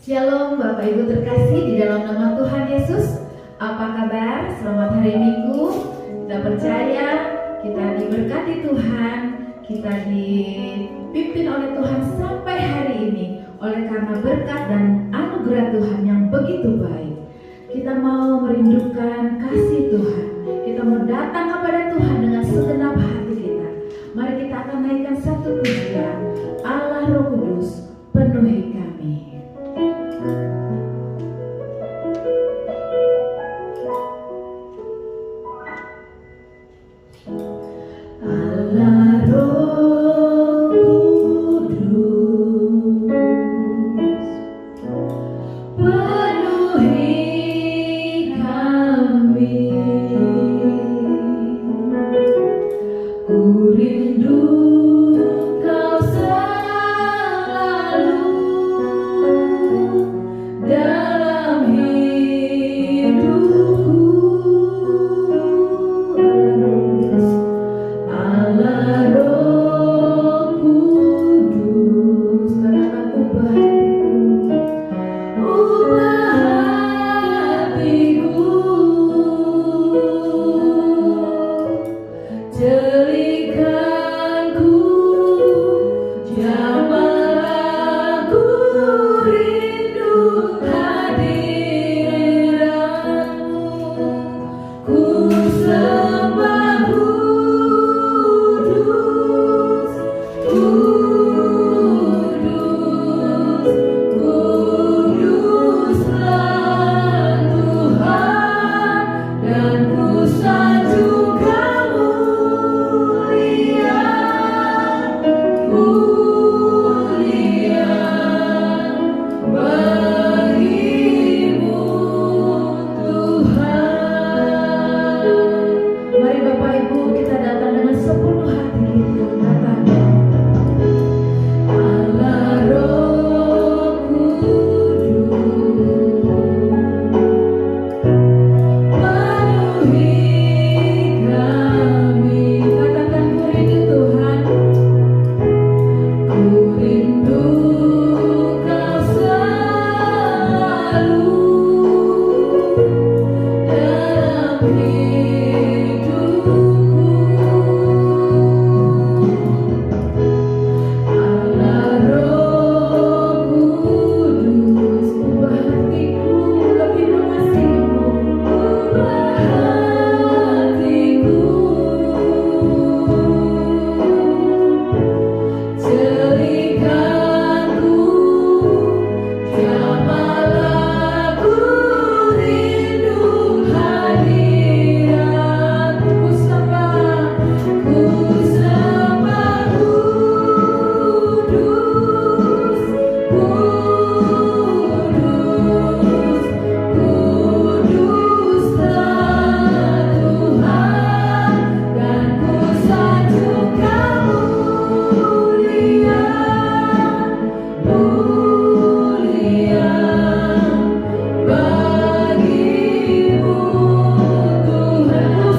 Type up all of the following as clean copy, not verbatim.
Shalom Bapak Ibu terkasih di dalam nama Tuhan Yesus. Apa kabar? Selamat hari Minggu. Kita percaya kita diberkati Tuhan, kita dipimpin oleh Tuhan sampai hari ini oleh karena berkat dan anugerah Tuhan yang begitu baik. Kita mau merindukan kasih Tuhan. Kita mau datang kepada Tuhan dengan segenap hati kita. Mari kita akan naikkan satu pujian. Allah Roh Kudus penuhi kami. Allah Roh Kudus penuhi kami. Ku rindu Kau selalu dalam hidupku. Allah Roh Kudus, katakan ubah hatiku, jadikanku jamah aku rindu hadiratmu. Ku sembah kudus, kudus, kuduslah Tuhan, dan ku sanjung Kau mulia, mulia bagimu Tuhan. Mari Bapak Ibu kita datang dengan sepenuh hati kita datang. Allah Roh Kudus penuhi kami. Katakan ku rindu Tuhan, ku rindu Kau selalu dalam hidupku. Allah Roh Kudus, ubah hatiku lebih mengasihimu, ubah hatiku, jadikanku jamah aku rindu hadiratmu. Ku sembah kudus, kudus, kuduslah Tuhan, dan ku sanjung Kau mulia, mulia bagimu Tuhan.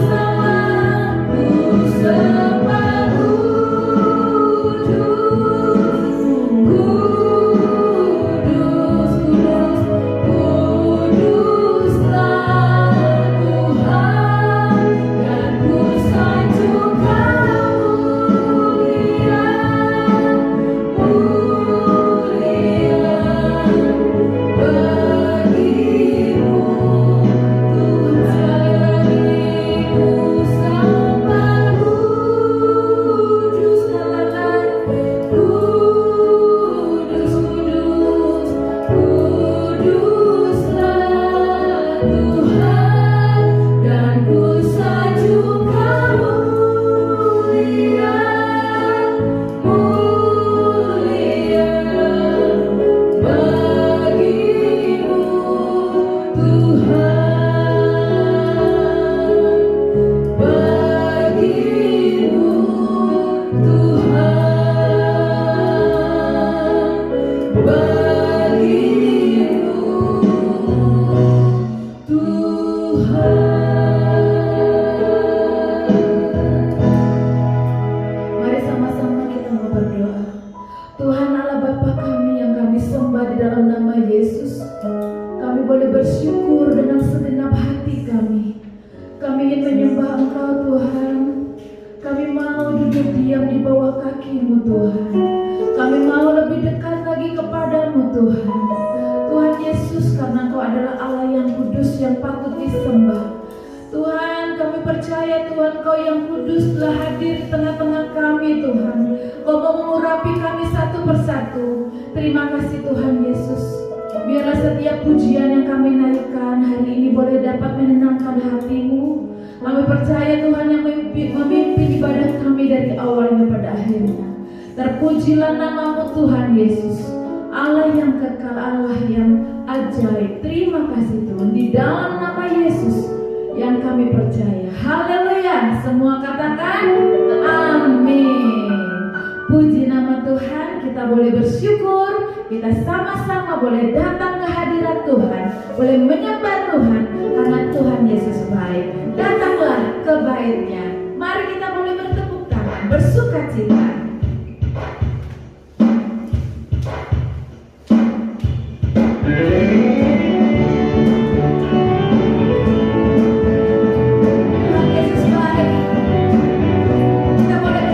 Ku sembah kudus, kudus, kuduslah Tuhan, dan ku sanjung Kau mulia, mulia bagimu Tuhan. Ku sembah kudus, katakan kudus, kudus, kuduslah Tuhan, dan ku sanjung Kau mulia, mulia bagimu Tuhan, bagimu Tuhan, bagimu Tuhan. Mari sama-sama kita mau berdoa. Tuhan Allah Bapa kami yang kami sembah di dalam nama Yesus. boleh bersyukur dengan segenap hati kami. Kami ingin menyembah Engkau Tuhan. Kami mau duduk diam di bawah kaki-Mu Tuhan. Kami mau lebih dekat lagi kepadamu Tuhan. Tuhan Yesus, karena Engkau adalah Allah yang kudus yang patut disembah. Tuhan, kami percaya Tuhan Kau yang kudus telah hadir di tengah-tengah kami Tuhan. Kau mau mengurapi kami satu persatu. Terima kasih Tuhan Yesus. Biarlah setiap pujian yang kami naikkan hari ini boleh dapat menenangkan hati-Mu. Kami percaya Tuhan yang memimpin ibadah kami dari awalnya pada akhirnya. Terpujilah nama-Mu Tuhan Yesus, Allah yang kekal, Allah yang ajaib. Terima kasih Tuhan, di dalam nama Yesus yang kami percaya. Haleluya. Semua katakan amin. Puji nama Tuhan. Kita boleh bersyukur. Kita sama-sama boleh datang ke hadirat Tuhan, boleh menyembah Tuhan, karena Tuhan Yesus baik. Datanglah ke baitnya. Mari kita boleh bertepuk tangan, bersuka cita. Tak pernah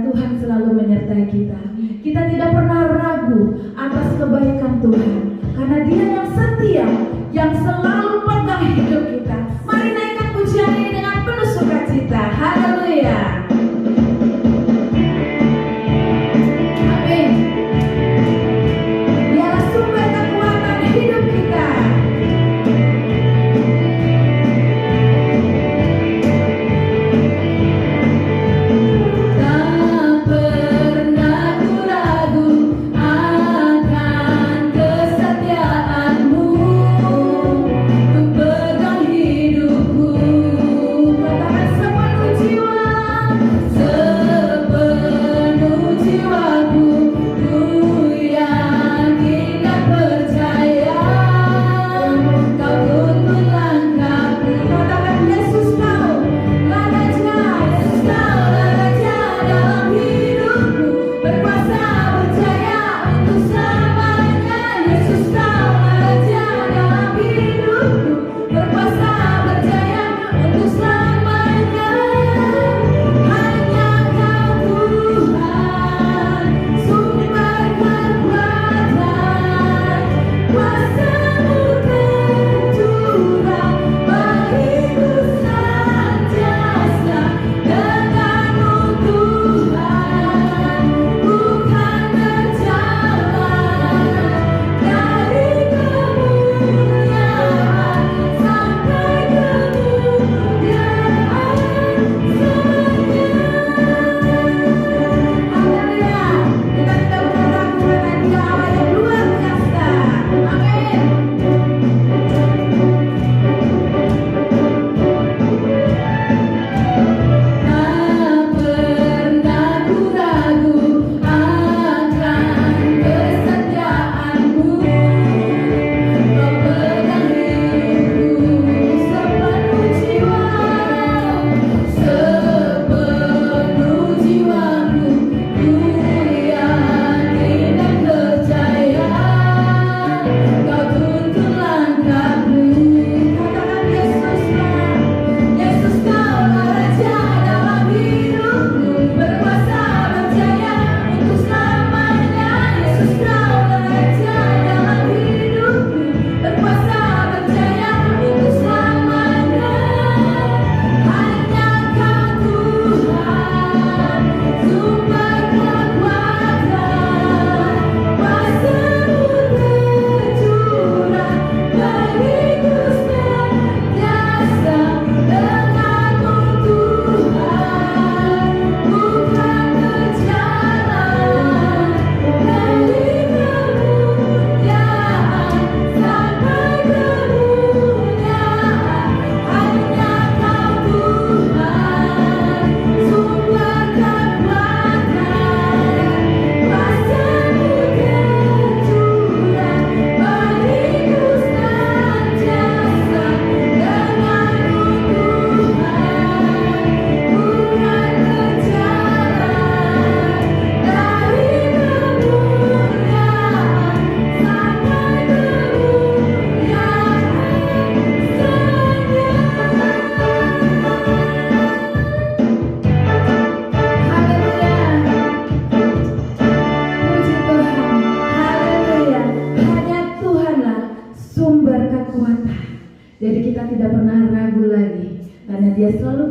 ku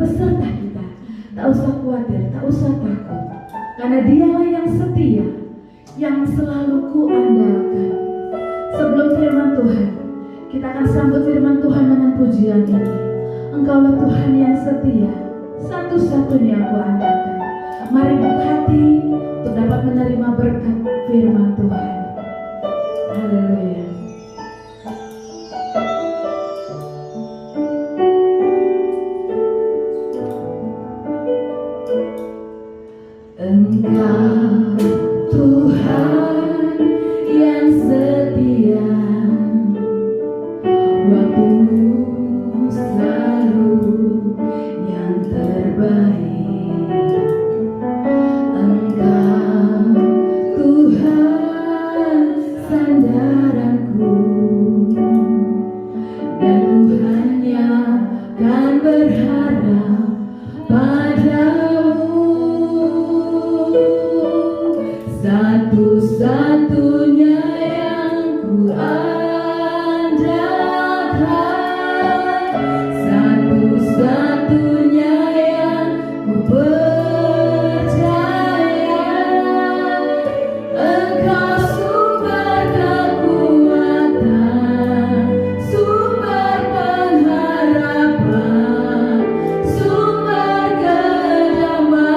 beserta kita. Tak usah khawatir, tak usah takut, karena Dialah yang setia, yang selalu kuandalkan. Sebelum firman Tuhan, kita akan sambut firman Tuhan dengan pujian ini. Engkaulah Tuhan yang setia, satu-satunya aku andalkan. Mari buka hati untuk dapat menerima berkat firman Tuhan. Haleluya. Engkau Tuhan yang setia, waktumu selalu yang terbaik. Engkau Tuhan sandaranku, dan ku hanya kan berharap padamu. Satu-satunya yang ku andalkan, satu-satunya yang ku percaya. Engkau sumber kekuatan, sumber pengharapan, sumber kedamaian.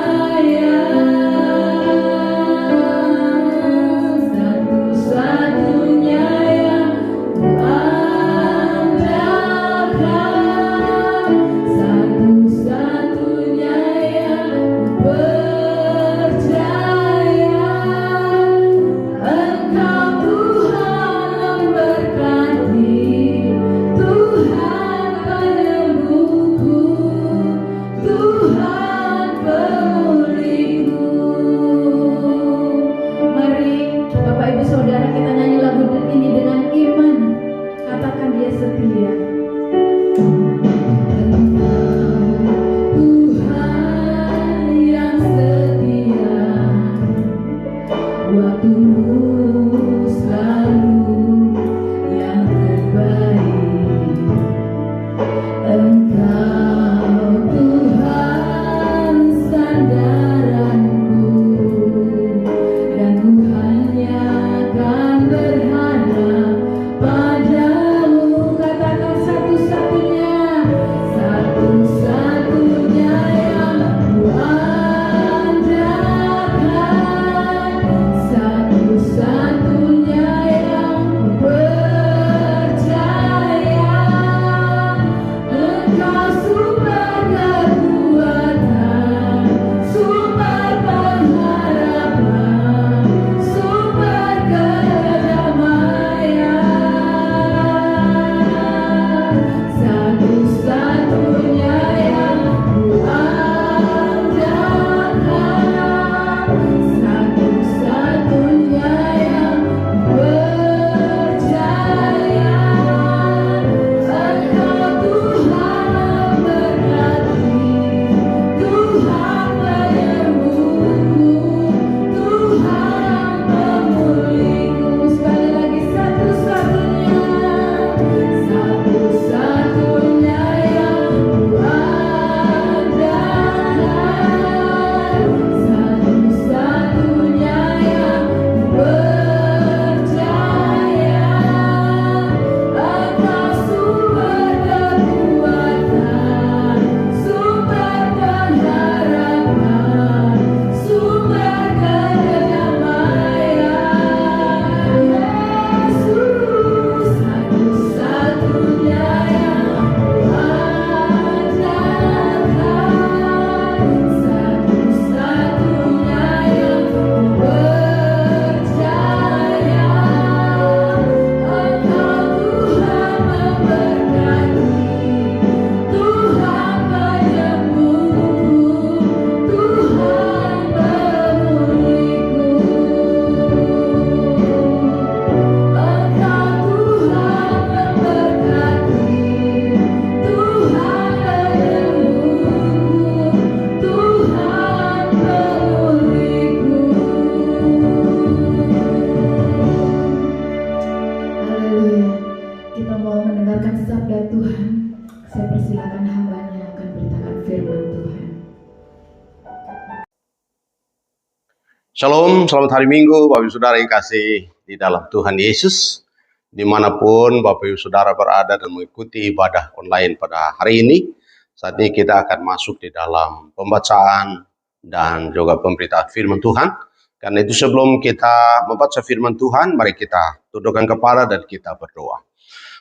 Shalom, selamat hari Minggu, Bapak Ibu Saudara yang kasih di dalam Tuhan Yesus. Dimanapun Bapak Ibu Saudara berada dan mengikuti ibadah online pada hari ini. Saat ini kita akan masuk di dalam pembacaan dan juga pemberitaan firman Tuhan. Karena itu sebelum kita membaca firman Tuhan, mari kita tundukkan kepala dan kita berdoa.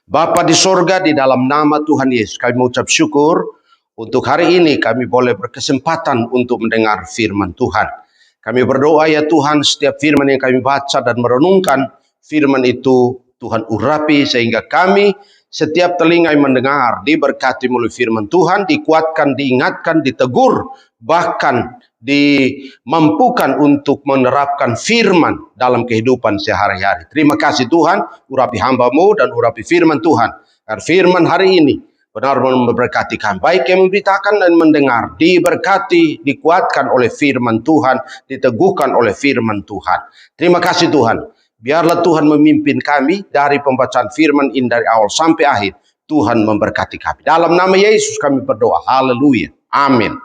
Bapa di sorga, di dalam nama Tuhan Yesus, kami mengucap syukur untuk hari ini kami boleh berkesempatan untuk mendengar firman Tuhan. Kami berdoa ya Tuhan, setiap firman yang kami baca dan merenungkan, firman itu Tuhan urapi sehingga kami setiap telinga yang mendengar diberkati melalui firman Tuhan, dikuatkan, diingatkan, ditegur, bahkan dimampukan untuk menerapkan firman dalam kehidupan sehari-hari. Terima kasih Tuhan, urapi hamba-Mu dan urapi firman Tuhan. Karena firman hari ini benar-benar memberkati kami. Baik yang memberitakan dan mendengar, diberkati, dikuatkan oleh firman Tuhan, diteguhkan oleh firman Tuhan. Terima kasih Tuhan. Biarlah Tuhan memimpin kami dari pembacaan firman ini dari awal sampai akhir. Tuhan memberkati kami. Dalam nama Yesus kami berdoa. Haleluya. Amin.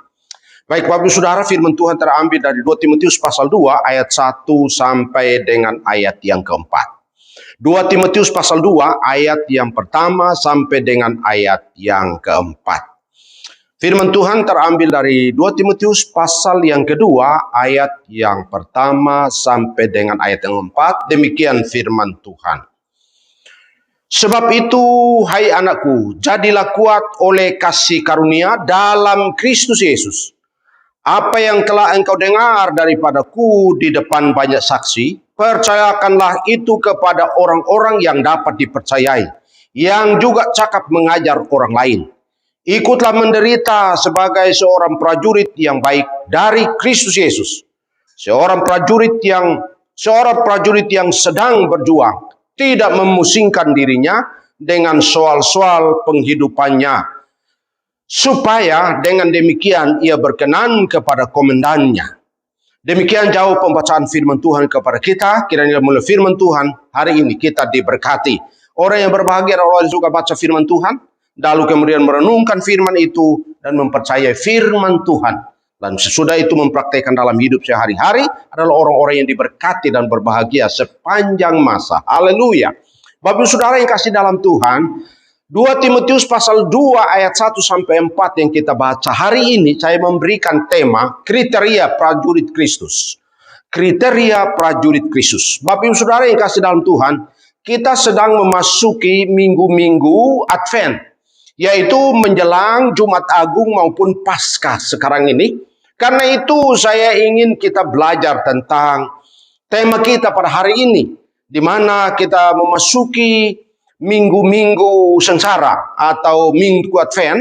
Baik Bapak Ibu Saudara, firman Tuhan terambil dari 2 Timotius pasal 2 ayat 1 sampai dengan ayat yang keempat. 2 Timotius pasal 2 ayat yang pertama sampai dengan ayat yang keempat. Firman Tuhan terambil dari 2 Timotius pasal yang kedua ayat yang pertama sampai dengan ayat yang keempat. Demikian firman Tuhan. Sebab itu, hai anakku, jadilah kuat oleh kasih karunia dalam Kristus Yesus. Apa yang telah engkau dengar daripadaku di depan banyak saksi, percayakanlah itu kepada orang-orang yang dapat dipercayai, yang juga cakap mengajar orang lain. Ikutlah menderita sebagai seorang prajurit yang baik dari Kristus Yesus. Seorang prajurit yang sedang berjuang, tidak memusingkan dirinya dengan soal-soal penghidupannya, supaya dengan demikian ia berkenan kepada komandannya. Demikian jauh pembacaan firman Tuhan kepada kita. Kiranya melalui firman Tuhan hari ini kita diberkati. Orang yang berbahagia adalah orang yang suka baca firman Tuhan, lalu kemudian merenungkan firman itu dan mempercayai firman Tuhan, dan sesudah itu mempraktikkan dalam hidup sehari-hari, adalah orang-orang yang diberkati dan berbahagia sepanjang masa. Haleluya. Bapak Ibu Saudara yang kasih dalam Tuhan, 2 Timotius pasal 2 ayat 1 sampai 4 yang kita baca hari ini, saya memberikan tema kriteria prajurit Kristus. Kriteria prajurit Kristus. Bapak Ibu Saudara yang kasih dalam Tuhan, kita sedang memasuki minggu-minggu Advent, yaitu menjelang Jumat Agung maupun Paskah sekarang ini. Karena itu saya ingin kita belajar tentang tema kita pada hari ini, di mana kita memasuki minggu-minggu sengsara atau minggu Advent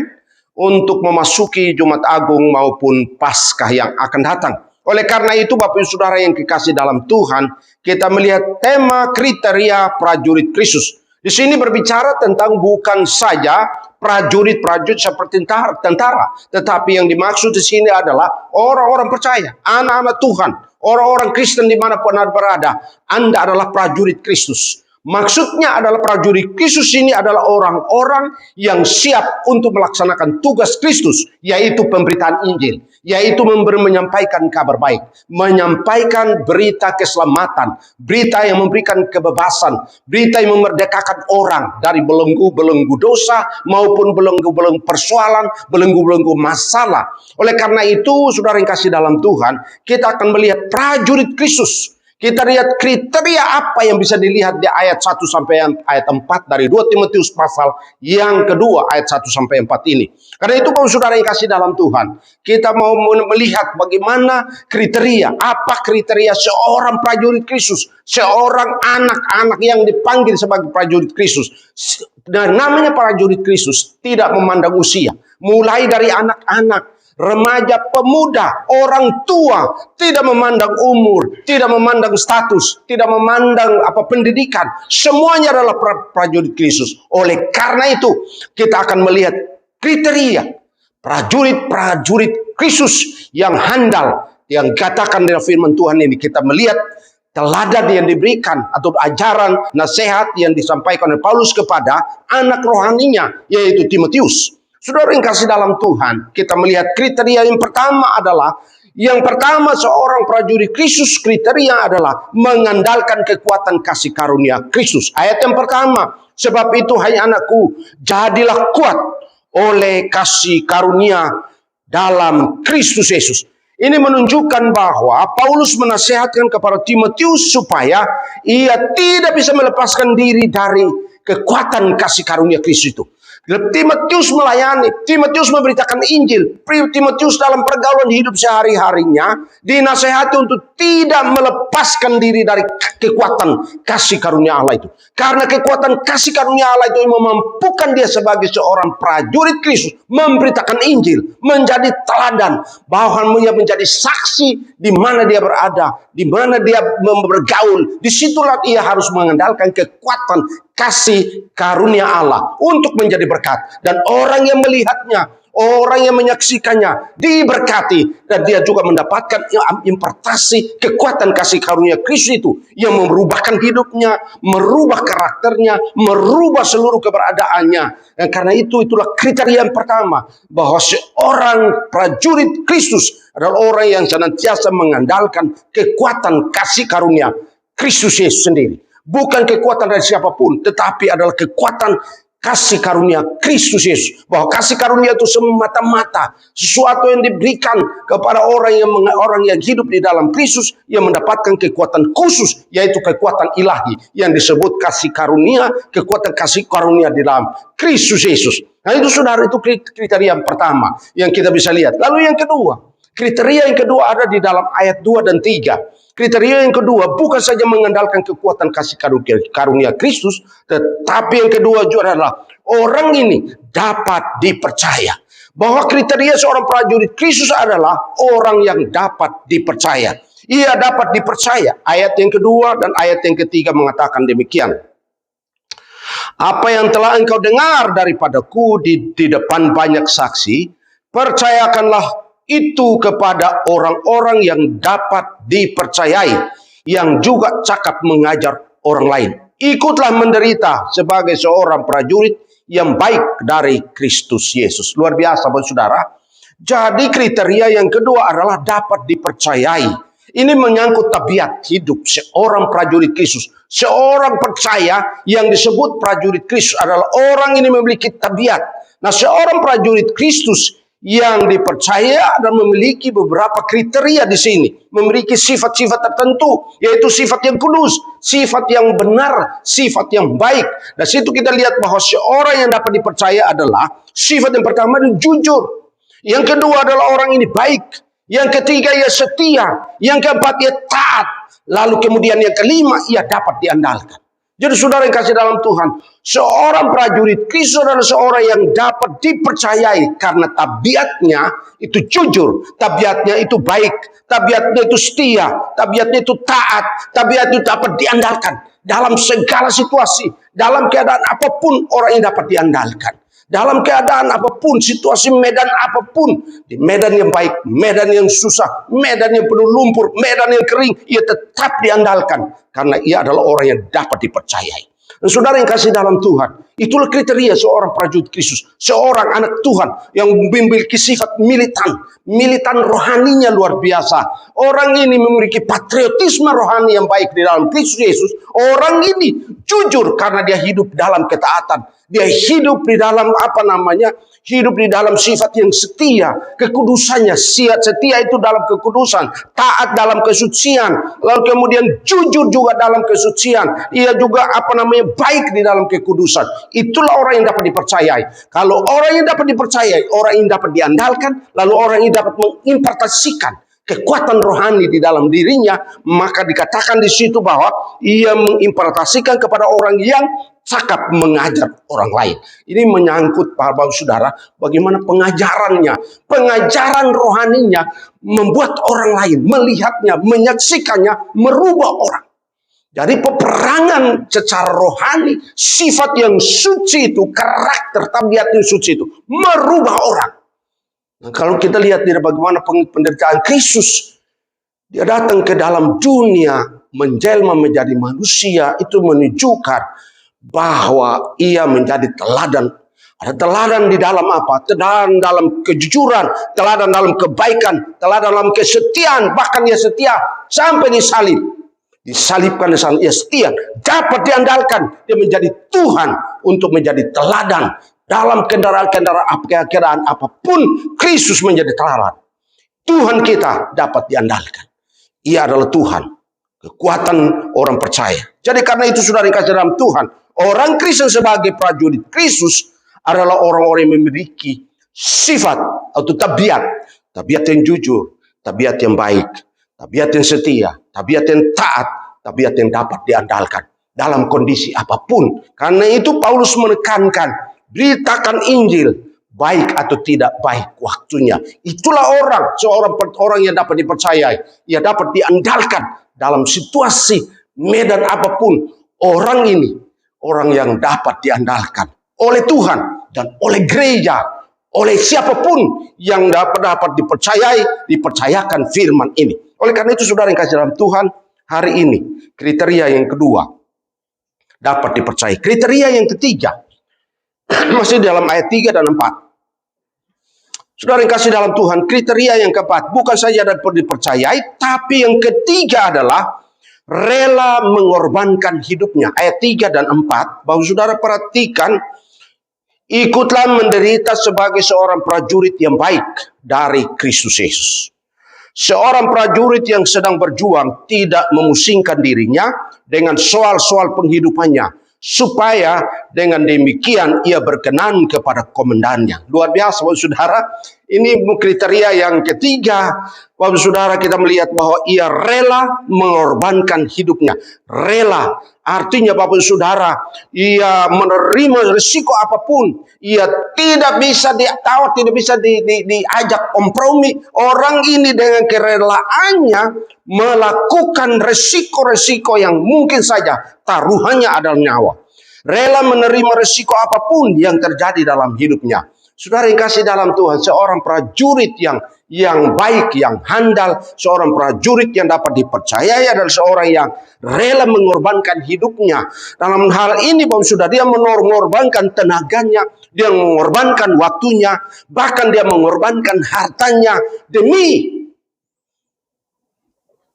untuk memasuki Jumat Agung maupun Paskah yang akan datang. Oleh karena itu Bapak Ibu Saudara yang kekasih dalam Tuhan, kita melihat tema kriteria prajurit Kristus. Di sini berbicara tentang bukan saja prajurit-prajurit seperti tentara, tetapi yang dimaksud di sini adalah orang-orang percaya, anak-anak Tuhan, orang-orang Kristen dimanapun Anda berada. Anda adalah prajurit Kristus. Maksudnya adalah prajurit Kristus ini adalah orang-orang yang siap untuk melaksanakan tugas Kristus, yaitu pemberitaan Injil, yaitu menyampaikan kabar baik, menyampaikan berita keselamatan, berita yang memberikan kebebasan, berita yang memerdekakan orang dari belenggu-belenggu dosa maupun belenggu-belenggu persoalan, belenggu-belenggu masalah. Oleh karena itu, saudara yang kasih dalam Tuhan, kita akan melihat prajurit Kristus. Kita lihat kriteria apa yang bisa dilihat di ayat 1 sampai ayat 4 dari 2 Timotius pasal yang kedua ayat 1 sampai 4 ini. Karena itu Bapak Saudara yang kasih dalam Tuhan, kita mau melihat bagaimana kriteria, apa kriteria seorang prajurit Kristus, seorang anak-anak yang dipanggil sebagai prajurit Kristus. Dan namanya prajurit Kristus tidak memandang usia, mulai dari anak-anak, remaja, pemuda, orang tua, tidak memandang umur, tidak memandang status, tidak memandang pendidikan. Semuanya adalah prajurit Kristus. Oleh karena itu, kita akan melihat kriteria prajurit-prajurit Kristus yang handal, yang katakan dalam firman Tuhan ini. Kita melihat teladan yang diberikan atau ajaran, nasihat yang disampaikan oleh Paulus kepada anak rohaninya, yaitu Timotius. Saudara yang kasih dalam Tuhan, kita melihat kriteria yang pertama adalah Yang pertama, seorang prajurit Kristus kriteria adalah mengandalkan kekuatan kasih karunia Kristus. Ayat yang pertama, sebab itu hai anakku, jadilah kuat oleh kasih karunia dalam Kristus Yesus. Ini menunjukkan bahwa Paulus menasihatkan kepada Timotius supaya ia tidak bisa melepaskan diri dari kekuatan kasih karunia Kristus itu. Timotius melayani, Timotius memberitakan Injil, Timotius dalam pergaulan hidup sehari-harinya dinasehati untuk tidak melepaskan diri dari kekuatan kasih karunia Allah itu. Karena kekuatan kasih karunia Allah itu memampukan dia sebagai seorang prajurit Kristus memberitakan Injil, menjadi teladan, bahwa ia menjadi saksi di mana dia berada, di mana dia bergaul. Disitulah ia harus mengandalkan kekuatan kasih karunia Allah untuk menjadi berkat. Dan orang yang melihatnya, orang yang menyaksikannya diberkati, dan dia juga mendapatkan impartasi kekuatan kasih karunia Kristus itu yang merubahkan hidupnya, merubah karakternya, merubah seluruh keberadaannya. Dan karena itulah kriteria yang pertama, bahwa seorang prajurit Kristus adalah orang yang senantiasa mengandalkan kekuatan kasih karunia Kristus Yesus sendiri. Bukan kekuatan dari siapapun, tetapi adalah kekuatan kasih karunia Kristus Yesus. Bahwa kasih karunia itu semata-mata sesuatu yang diberikan kepada orang yang hidup di dalam Kristus, yang mendapatkan kekuatan khusus, yaitu kekuatan ilahi yang disebut kasih karunia, kekuatan kasih karunia di dalam Kristus Yesus. Nah itu saudara, itu kriteria yang pertama yang kita bisa lihat. Lalu yang kedua, kriteria yang kedua ada di dalam ayat 2 dan 3. Kriteria yang kedua bukan saja mengandalkan kekuatan kasih karunia Kristus, tetapi yang kedua juga adalah orang ini dapat dipercaya. Bahwa kriteria seorang prajurit Kristus adalah orang yang dapat dipercaya. Ia dapat dipercaya. Ayat yang kedua dan ayat yang ketiga mengatakan demikian. Apa yang telah engkau dengar daripadaku di depan banyak saksi, percayakanlah itu kepada orang-orang yang dapat dipercayai, yang juga cakap mengajar orang lain. Ikutlah menderita sebagai seorang prajurit yang baik dari Kristus Yesus. Luar biasa, saudara. Jadi kriteria yang kedua adalah dapat dipercayai. Ini menyangkut tabiat hidup seorang prajurit Kristus. Seorang percaya yang disebut prajurit Kristus adalah orang ini memiliki tabiat. Nah, seorang prajurit Kristus yang dipercaya dan memiliki beberapa kriteria di sini, memiliki sifat-sifat tertentu, yaitu sifat yang kudus, sifat yang benar, sifat yang baik. Dan situ kita lihat bahwa seorang yang dapat dipercaya adalah sifat yang pertama itu jujur, yang kedua adalah orang ini baik, yang ketiga ia setia, yang keempat ia taat, lalu kemudian yang kelima ia dapat diandalkan. Jadi saudara yang kasih dalam Tuhan, seorang prajurit Kristus adalah seorang yang dapat dipercayai karena tabiatnya itu jujur, tabiatnya itu baik, tabiatnya itu setia, tabiatnya itu taat, tabiatnya itu dapat diandalkan dalam segala situasi, dalam keadaan apapun orang yang dapat diandalkan. Dalam keadaan apapun, situasi medan apapun, di medan yang baik, medan yang susah, medan yang penuh lumpur, medan yang kering, ia tetap diandalkan karena ia adalah orang yang dapat dipercayai. Dan saudara yang kasih dalam Tuhan, itulah kriteria seorang prajurit Kristus, seorang anak Tuhan yang memiliki sifat militan rohaninya luar biasa. Orang ini memiliki patriotisme rohani yang baik di dalam Kristus Yesus. Orang ini jujur karena dia hidup dalam ketaatan. Dia hidup di dalam hidup di dalam sifat yang setia, kekudusannya, setia itu dalam kekudusan, taat dalam kesucian, lalu kemudian jujur juga dalam kesucian. Ia juga baik di dalam kekudusan. Itulah orang yang dapat dipercayai. Kalau orang yang dapat dipercayai, orang yang dapat diandalkan, lalu orang yang dapat mengimpartasikan kekuatan rohani di dalam dirinya, maka dikatakan di situ bahwa ia mengimpartasikan kepada orang yang cakap mengajar orang lain. Ini menyangkut Bapak Saudara, bagaimana pengajarannya, pengajaran rohaninya membuat orang lain melihatnya, menyaksikannya, merubah orang. Dari peperangan secara rohani, sifat yang suci itu, karakter, tabiat yang suci itu merubah orang. Nah, kalau kita lihat dari bagaimana penderitaan Kristus, dia datang ke dalam dunia, menjelma menjadi manusia, itu menunjukkan bahwa ia menjadi teladan Ada teladan di dalam apa? Teladan dalam kejujuran, teladan dalam kebaikan, teladan dalam kesetiaan. Bahkan ia setia sampai disalib. Disalibkan di sana, ia setia. Dapat diandalkan. Dia menjadi Tuhan untuk menjadi teladan. Dalam keadaan apapun, Kristus menjadi teladan. Tuhan kita dapat diandalkan. Ia adalah Tuhan. Kekuatan orang percaya. Jadi karena itu saudara yang kasih dalam Tuhan. Orang Kristen sebagai prajurit Kristus adalah orang-orang yang memiliki sifat atau tabiat. Tabiat yang jujur, tabiat yang baik, tabiat yang setia, tabiat yang taat, tabiat yang dapat diandalkan dalam kondisi apapun. Karena itu Paulus menekankan, beritakan Injil, baik atau tidak baik waktunya. Itulah seorang yang dapat dipercayai. Ia dapat diandalkan dalam situasi medan apapun. Orang ini, orang yang dapat diandalkan oleh Tuhan dan oleh gereja, oleh siapapun yang dapat dipercayakan firman ini. Oleh karena itu saudara yang kasih dalam Tuhan, hari ini kriteria yang kedua dapat dipercayai. Kriteria yang ketiga masih dalam ayat 3 dan 4. Saudara yang kasih dalam Tuhan, kriteria yang keempat bukan saja dapat dipercayai, tapi yang ketiga adalah rela mengorbankan hidupnya. Ayat 3 dan 4, bahwa saudara perhatikan, ikutlah menderita sebagai seorang prajurit yang baik dari Kristus Yesus. Seorang prajurit yang sedang berjuang tidak memusingkan dirinya dengan soal-soal penghidupannya, supaya dengan demikian ia berkenan kepada komandannya. Luar biasa, Bapak Saudara. Ini kriteria yang ketiga. Bapak Saudara, kita melihat bahwa ia rela mengorbankan hidupnya. Rela, artinya Bapak Saudara, ia menerima risiko apapun. Ia tidak bisa ditawar, tidak bisa diajak kompromi. Orang ini dengan kerelaannya melakukan resiko-resiko yang mungkin saja taruhannya adalah nyawa. Rela menerima resiko apapun yang terjadi dalam hidupnya. Saudara yang kasih dalam Tuhan, seorang prajurit yang baik, yang handal, seorang prajurit yang dapat dipercayai adalah seorang yang rela mengorbankan hidupnya. Dalam hal ini, Bapak Saudara, dia mengorbankan tenaganya, dia mengorbankan waktunya, bahkan dia mengorbankan hartanya demi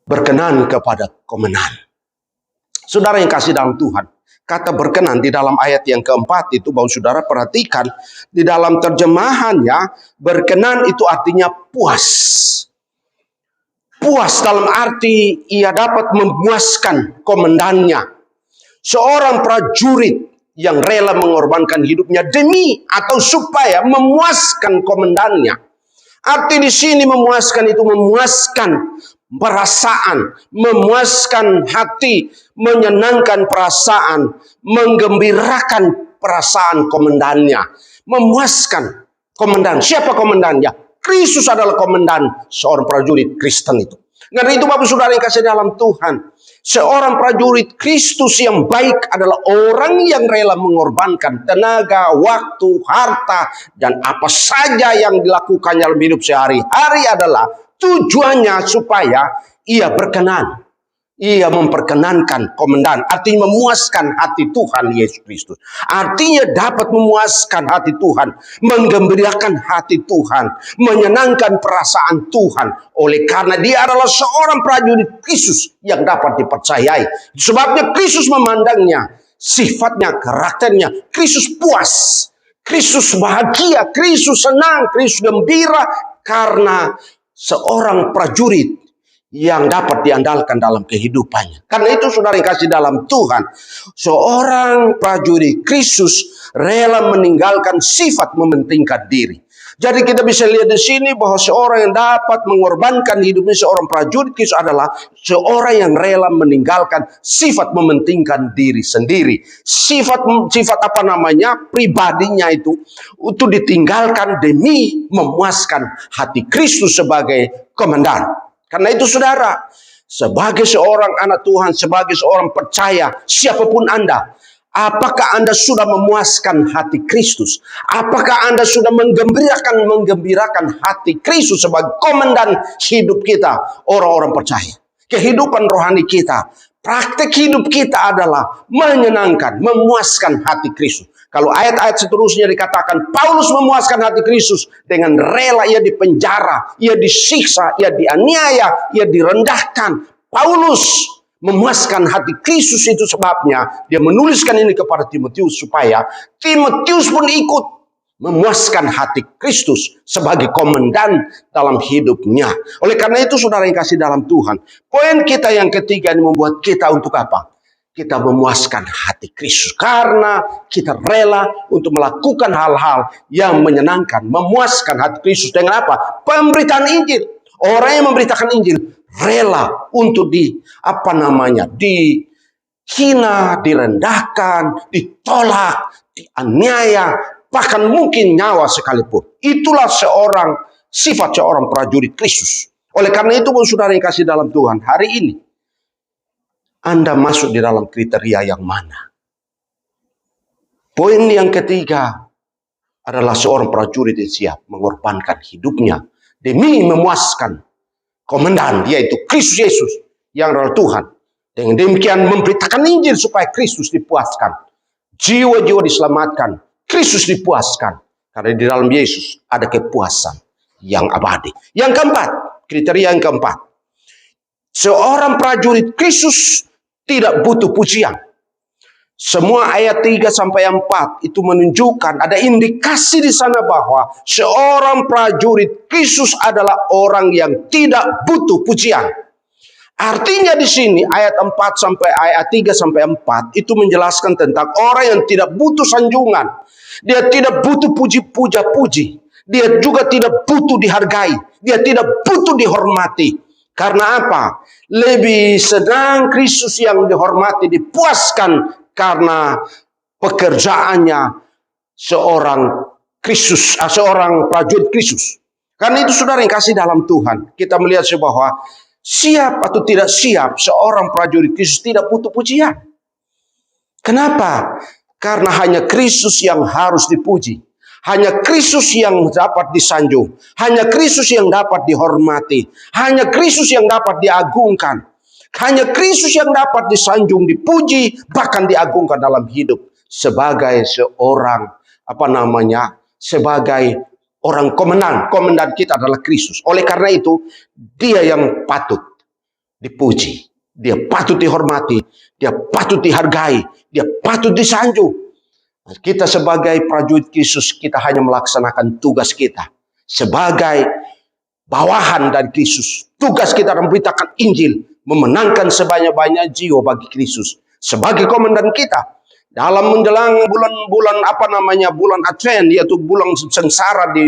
berkenan kepada komandan. Saudara yang kasih dalam Tuhan, kata berkenan di dalam ayat yang keempat itu, Bapak Saudara perhatikan, di dalam terjemahannya, berkenan itu artinya puas. Puas dalam arti ia dapat memuaskan komandannya. Seorang prajurit yang rela mengorbankan hidupnya demi atau supaya memuaskan komandannya. Arti di sini memuaskan itu memuaskan perasaan, memuaskan hati, menyenangkan perasaan, menggembirakan perasaan komandannya, memuaskan komandan. Siapa komandannya? Kristus adalah komandan seorang prajurit Kristen itu. Karena itu Bapak Saudara yang kasih dalam Tuhan, seorang prajurit Kristus yang baik adalah orang yang rela mengorbankan tenaga, waktu, harta, dan apa saja yang dilakukannya dalam hidup sehari-hari adalah tujuannya supaya ia berkenan. Ia memperkenankan komandan. Artinya memuaskan hati Tuhan Yesus Kristus. Artinya dapat memuaskan hati Tuhan. Menggembirakan hati Tuhan. Menyenangkan perasaan Tuhan. Oleh karena dia adalah seorang prajurit Kristus yang dapat dipercayai. Sebabnya Kristus memandangnya. Sifatnya, karakternya. Kristus puas. Kristus bahagia. Kristus senang. Kristus gembira. Karena seorang prajurit yang dapat diandalkan dalam kehidupannya. Karena itu saudara yang kasih dalam Tuhan, seorang prajurit Kristus rela meninggalkan sifat mementingkan diri. Jadi kita bisa lihat di sini bahwa seorang yang dapat mengorbankan hidupnya, seorang prajurit Kristus adalah seorang yang rela meninggalkan sifat mementingkan diri sendiri. Sifat apa namanya? Pribadinya itu ditinggalkan demi memuaskan hati Kristus sebagai komandan. Karena itu saudara, sebagai seorang anak Tuhan, sebagai seorang percaya, siapapun Anda, apakah Anda sudah memuaskan hati Kristus? Apakah Anda sudah menggembirakan hati Kristus sebagai komandan hidup kita, orang-orang percaya? Kehidupan rohani kita, praktek hidup kita adalah menyenangkan, memuaskan hati Kristus. Kalau ayat-ayat seterusnya dikatakan Paulus memuaskan hati Kristus dengan rela ia dipenjara, ia disiksa, ia dianiaya, ia direndahkan. Paulus memuaskan hati Kristus, itu sebabnya dia menuliskan ini kepada Timotius supaya Timotius pun ikut memuaskan hati Kristus sebagai komandan dalam hidupnya. Oleh karena itu saudara yang kasih dalam Tuhan, poin kita yang ketiga ini membuat kita untuk apa? Kita memuaskan hati Kristus karena kita rela untuk melakukan hal-hal yang menyenangkan, memuaskan hati Kristus dengan apa? Pemberitaan Injil. Orang yang memberitakan Injil rela untuk dihina, direndahkan, ditolak, dianiaya, bahkan mungkin nyawa sekalipun. Itulah sifat seorang prajurit Kristus. Oleh karena itu, saudara yang kasih dalam Tuhan, hari ini Anda masuk di dalam kriteria yang mana? Poin yang ketiga adalah seorang prajurit yang siap mengorbankan hidupnya demi memuaskan komandan, yaitu Kristus Yesus yang adalah Tuhan. Dengan demikian memberitakan Injil supaya Kristus dipuaskan. Jiwa-jiwa diselamatkan, Kristus dipuaskan. Karena di dalam Yesus ada kepuasan yang abadi. Yang keempat, kriteria yang keempat. Seorang prajurit Kristus tidak butuh pujian. Semua ayat 3 sampai 4 itu menunjukkan ada indikasi di sana bahwa seorang prajurit Kristus adalah orang yang tidak butuh pujian. Artinya di sini ayat 3 sampai 4 itu menjelaskan tentang orang yang tidak butuh sanjungan. Dia tidak butuh puji. Dia juga tidak butuh dihargai. Dia tidak butuh dihormati. Karena apa? Lebih senang Kristus yang dihormati, dipuaskan karena pekerjaannya seorang prajurit Kristus. Karena itu saudara yang kasih dalam Tuhan, kita melihat bahwa siap atau tidak siap seorang prajurit Kristus tidak butuh pujian. Kenapa? Karena hanya Kristus yang harus dipuji. Hanya Kristus yang dapat disanjung. Hanya Kristus yang dapat dihormati. Hanya Kristus yang dapat diagungkan. Hanya Kristus yang dapat disanjung, dipuji, bahkan diagungkan dalam hidup. Sebagai sebagai orang komandan. Komandan kita adalah Kristus. Oleh karena itu, dia yang patut dipuji. Dia patut dihormati. Dia patut dihargai. Dia patut disanjung. Kita sebagai prajurit Kristus, kita hanya melaksanakan tugas kita sebagai bawahan dari Kristus. Tugas kita memberitakan Injil, memenangkan sebanyak-banyak jiwa bagi Kristus. Sebagai komandan kita dalam menjelang bulan Advent, yaitu bulan sengsara di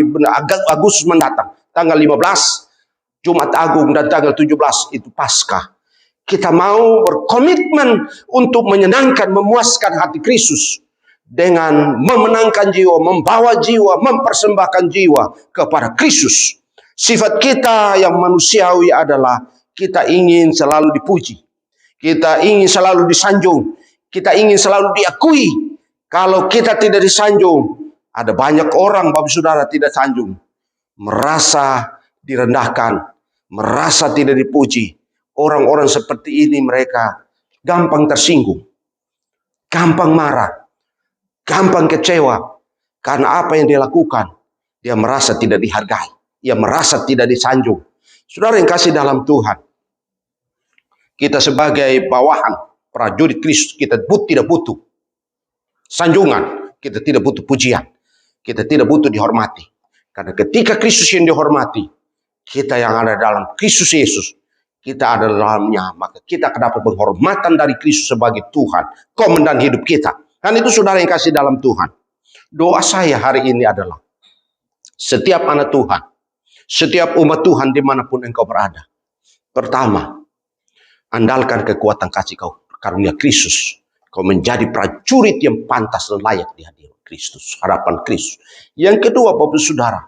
Agustus mendatang, tanggal 15 Jumat Agung dan tanggal 17 itu Paskah. Kita mau berkomitmen untuk menyenangkan, memuaskan hati Kristus dengan memenangkan jiwa, membawa jiwa, mempersembahkan jiwa kepada Kristus. Sifat kita yang manusiawi adalah kita ingin selalu dipuji. Kita ingin selalu disanjung. Kita ingin selalu diakui. Kalau kita tidak disanjung, ada banyak orang, Bapak Saudara, tidak sanjung. Merasa direndahkan, merasa tidak dipuji. Orang-orang seperti ini mereka gampang tersinggung, gampang marah, gampang kecewa. Karena apa yang dia lakukan, dia merasa tidak dihargai. Dia merasa tidak disanjung. Saudara yang kasih dalam Tuhan, kita sebagai bawahan prajurit Kristus, kita tidak butuh sanjungan. Kita tidak butuh pujian. Kita tidak butuh dihormati. Karena ketika Kristus yang dihormati, kita yang ada dalam Kristus Yesus, kita ada dalamnya, maka kita akan dapat penghormatan dari Kristus sebagai Tuhan, komandan hidup kita. Dan itu saudara yang kasih dalam Tuhan. Doa saya hari ini adalah, setiap anak Tuhan, setiap umat Tuhan dimanapun engkau berada. Pertama, andalkan kekuatan kasih karunia Kristus. Kau menjadi prajurit yang pantas dan layak di hadirat Kristus, hadapan Kristus. Yang kedua, Bapak Saudara,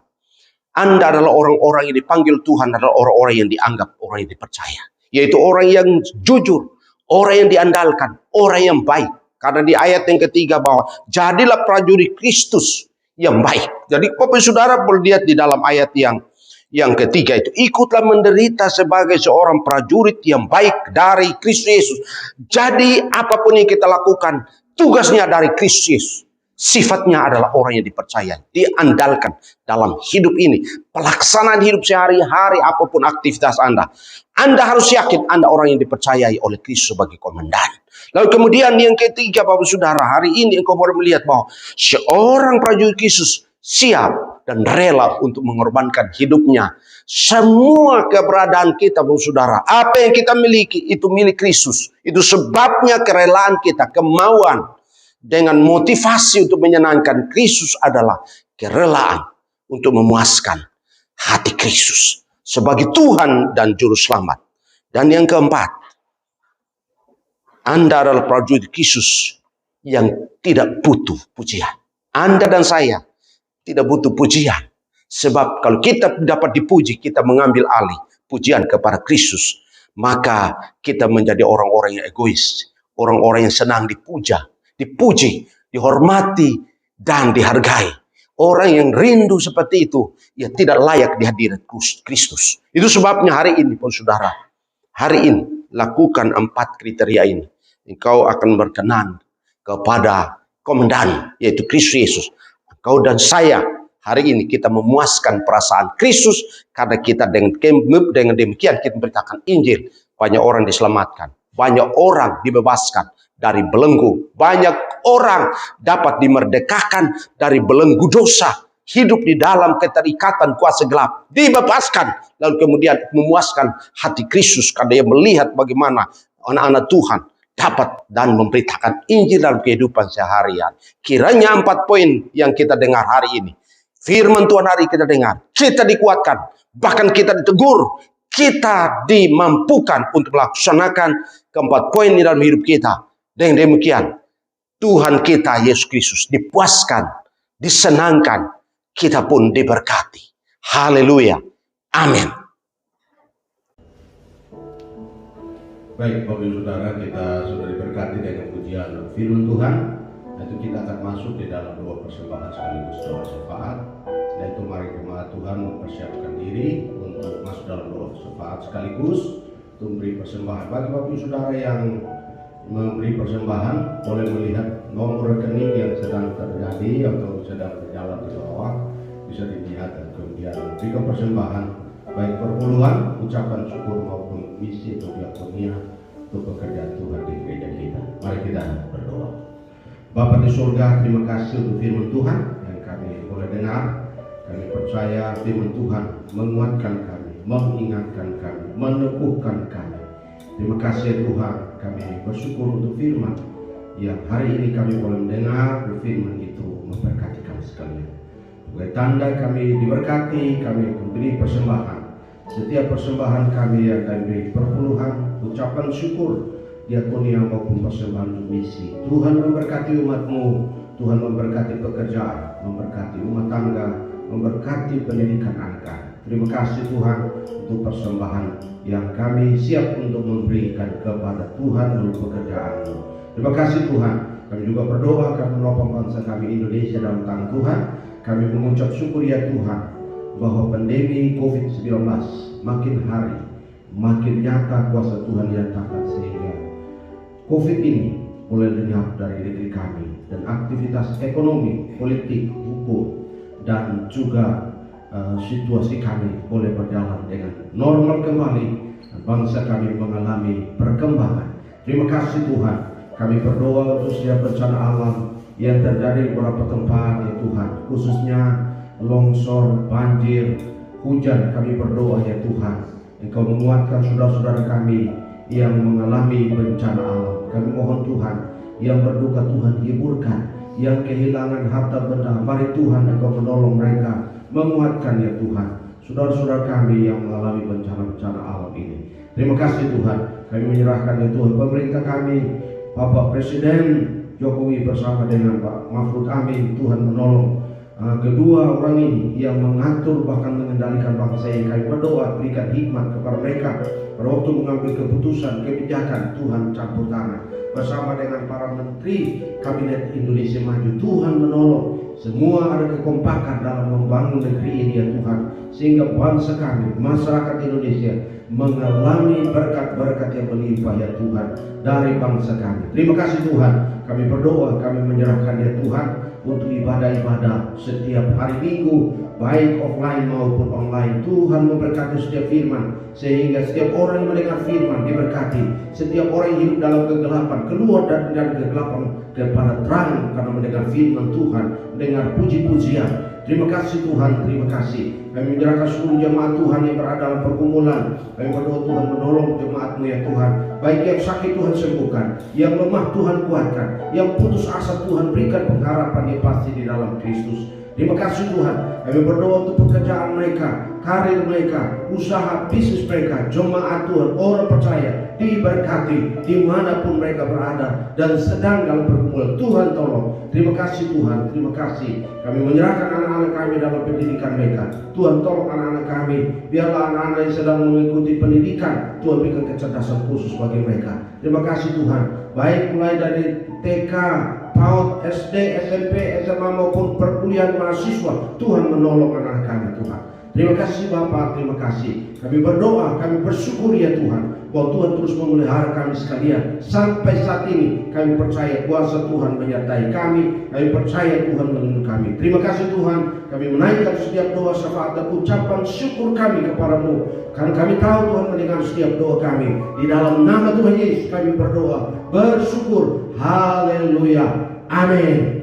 Anda adalah orang-orang yang dipanggil Tuhan, adalah orang-orang yang dianggap orang yang dipercaya. Yaitu orang yang jujur, orang yang diandalkan, orang yang baik. Karena di ayat yang ketiga bahwa jadilah prajurit Kristus yang baik. Jadi Bapak Saudara melihat di dalam ayat yang ketiga itu, ikutlah menderita sebagai seorang prajurit yang baik dari Kristus Yesus. Jadi apapun yang kita lakukan, tugasnya dari Kristus Yesus. sifatnya adalah orang yang dipercaya, diandalkan dalam hidup ini. Pelaksanaan hidup sehari-hari, apapun aktivitas Anda harus yakin Anda orang yang dipercayai oleh Kristus sebagai komandan. Lalu kemudian yang ketiga, Bapak Saudara, hari ini engkau boleh melihat bahwa seorang prajurit Kristus siap dan rela untuk mengorbankan hidupnya. Semua keberadaan kita, Bapak Saudara, apa yang kita miliki itu milik Kristus. Itu sebabnya kerelaan kita, kemauan dengan motivasi untuk menyenangkan Kristus adalah kerelaan untuk memuaskan hati Kristus sebagai Tuhan dan Juru Selamat. Dan yang keempat, Anda adalah prajurit Kristus yang tidak butuh pujian. Anda dan saya tidak butuh pujian. Sebab kalau kita dapat dipuji, kita mengambil alih pujian kepada Kristus. Maka kita menjadi orang-orang yang egois. Orang-orang yang senang dipuji, dihormati, dan dihargai. Orang yang rindu seperti itu, ya tidak layak di hadirat Kristus. Itu sebabnya hari ini, Saudara, hari ini lakukan 4 kriteria ini. Engkau akan berkenan kepada komandan, yaitu Kristus Yesus. Engkau dan saya, hari ini kita memuaskan perasaan Kristus, karena kita dengan demikian kita memberitakan Injil. Banyak orang diselamatkan, banyak orang dibebaskan dari belenggu. Banyak orang dapat dimerdekakan dari belenggu dosa. Hidup di dalam keterikatan kuasa gelap. Dibebaskan. Lalu kemudian memuaskan hati Kristus. Karena dia melihat bagaimana anak-anak Tuhan dapat dan memberitakan Injil dalam kehidupan seharian. Kiranya 4 poin yang kita dengar hari ini. Firman Tuhan hari kita dengar. Kita dikuatkan. Bahkan kita ditegur. Kita dimampukan untuk melaksanakan ke-4 poin di dalam hidup kita. Dengan demikian, Tuhan kita Yesus Kristus dipuaskan, disenangkan, kita pun diberkati. Haleluya. Amin. Baik, Bapak Ibu Saudara, kita sudah diberkati dengan pujian firman Tuhan. Itu kita akan masuk di dalam 2 persembahan sekaligus doa syafaat. Yaitu mari jemaat Tuhan mempersiapkan diri untuk masuk dalam doa syafaat sekaligus untuk memberi persembahan. Bagi Bapak Ibu Saudara yang memberi persembahan, boleh melihat nomor rekening yang sedang terjadi atau sedang berjalan di bawah, bisa dilihat. Dan kemudian jika persembahan baik perpuluhan, ucapan syukur maupun misi atau diakonia untuk pekerjaan Tuhan di gereja kita. Mari kita berdoa. Bapa di surga, terima kasih untuk firman Tuhan yang kami boleh dengar. Kami percaya firman Tuhan menguatkan kami, mengingatkan kami, meneguhkan kami. Terima kasih Tuhan, kami bersyukur untuk firman yang hari ini kami boleh mendengar. Firman itu memberkati kami sekalian. Sebagai tanda kami diberkati, kami memberi persembahan. Setiap persembahan kami akan beri perpuluhan, ucapan syukur, diakonia maupun persembahan untuk misi. Tuhan memberkati umat-Mu, Tuhan memberkati pekerjaan, memberkati rumah tangga, memberkati pendidikan anak. Terima kasih Tuhan untuk persembahan yang kami siap untuk memberikan kepada Tuhan melalui pekerjaan-Mu. Terima kasih Tuhan. Kami juga berdoa kami menopang bangsa kami Indonesia dalam tangan Tuhan. Kami mengucap syukur ya Tuhan bahwa pandemi COVID-19 makin hari makin nyata kuasa Tuhan dinyatakan, sehingga COVID ini boleh lenyap dari negeri kami dan aktivitas ekonomi, politik, hukum dan juga situasi kami boleh berjalan dengan normal kembali dan bangsa kami mengalami perkembangan. Terima kasih Tuhan. Kami berdoa untuk setiap bencana alam yang terjadi di beberapa tempat ya Tuhan, khususnya longsor, banjir, hujan. Kami berdoa ya Tuhan, Engkau menguatkan saudara-saudara kami yang mengalami bencana alam. Kami mohon Tuhan, yang berduka Tuhan hiburkan, yang kehilangan harta benda, mari Tuhan Engkau menolong mereka, menguatkan ya Tuhan saudara-saudara kami yang mengalami bencana-bencana alam ini. Terima kasih Tuhan. Kami menyerahkan ya Tuhan pemerintah kami, Bapak Presiden Jokowi bersama dengan Pak Mahfud Amin. Tuhan menolong kedua orang ini yang mengatur bahkan mengendalikan bangsa ini. Kami berdoa berikan hikmat kepada mereka pada waktu mengambil keputusan kebijakan. Tuhan campur tangan bersama dengan para menteri Kabinet Indonesia Maju. Tuhan menolong semua, ada kekompakan dalam membangun negeri ini ya Tuhan, sehingga bangsa kami, masyarakat Indonesia mengalami berkat-berkat yang melimpah ya Tuhan dari bangsa kami. Terima kasih Tuhan, kami berdoa, kami menyerahkan ya Tuhan untuk ibadah-ibadah setiap hari Minggu, baik offline maupun online. Tuhan memberkati setiap firman, sehingga setiap orang yang mendengar firman diberkati. Setiap orang yang hidup dalam kegelapan keluar dari kegelapan kepada terang karena mendengar firman Tuhan, mendengar puji-pujian. Terima kasih Tuhan, terima kasih. Kami menyerahkan seluruh jemaat Tuhan yang berada dalam pergumulan. Kami berdoa Tuhan menolong jemaat-Mu ya Tuhan. Baik yang sakit Tuhan sembuhkan, yang lemah Tuhan kuatkan, yang putus asa Tuhan berikan pengharapan yang pasti di dalam Kristus. Terima kasih Tuhan. Kami berdoa untuk pekerjaan mereka, karir mereka, usaha bisnis mereka, jemaat Tuhan, orang percaya diberkati dimanapun mereka berada dan sedang dalam pergumulan. Tuhan tolong. Terima kasih Tuhan, terima kasih. Kami menyerahkan anak-anak kami dalam pendidikan mereka. Tuhan tolong anak-anak kami. Biarlah anak-anak yang sedang mengikuti pendidikan, Tuhan berikan kecerdasan khusus bagi mereka. Terima kasih Tuhan. Baik mulai dari TK, PAUD, SD, SMP, SMA maupun perkuliahan mahasiswa, Tuhan menolong anak-anak kami Tuhan. Terima kasih Bapa, terima kasih. Kami berdoa, kami bersyukur ya Tuhan, bahwa Tuhan terus memelihara kami sekalian. Sampai saat ini kami percaya kuasa Tuhan menyertai kami. Kami percaya Tuhan melindungi kami. Terima kasih Tuhan. Kami menaikkan setiap doa, syafaat dan ucapan syukur kami kepadamu, karena kami tahu Tuhan mendengar setiap doa kami. Di dalam nama Tuhan Yesus kami berdoa, bersyukur. Haleluya. Amin.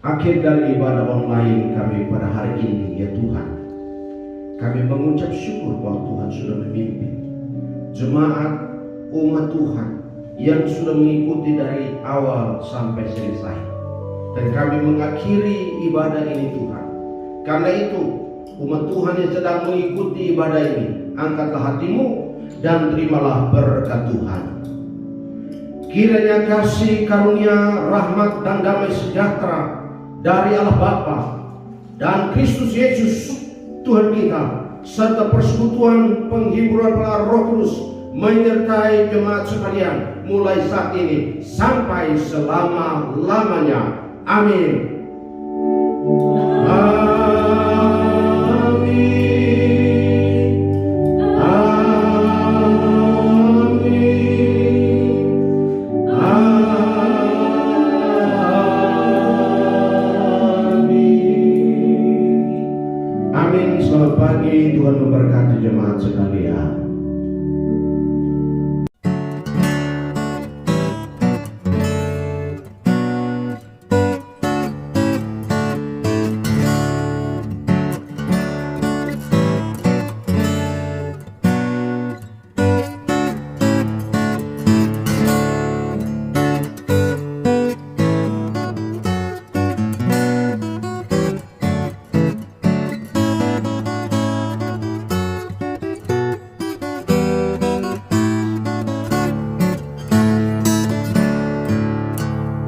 Akhir dari ibadah online kami pada hari ini ya Tuhan, kami mengucap syukur bahwa Tuhan sudah memimpin jemaat umat Tuhan yang sudah mengikuti dari awal sampai selesai, dan kami mengakhiri ibadah ini Tuhan. Karena itu umat Tuhan yang sedang mengikuti ibadah ini, angkatlah hatimu dan terimalah berkat Tuhan. Kiranya kasih karunia, rahmat dan damai sejahtera dari Allah Bapa dan Kristus Yesus Tuhan kita, serta persekutuan penghiburan Roh Kudus menyertai jemaat sekalian mulai saat ini sampai selama-lamanya. Amin. Selamat pagi, Tuhan memberkati jemaat sekalian.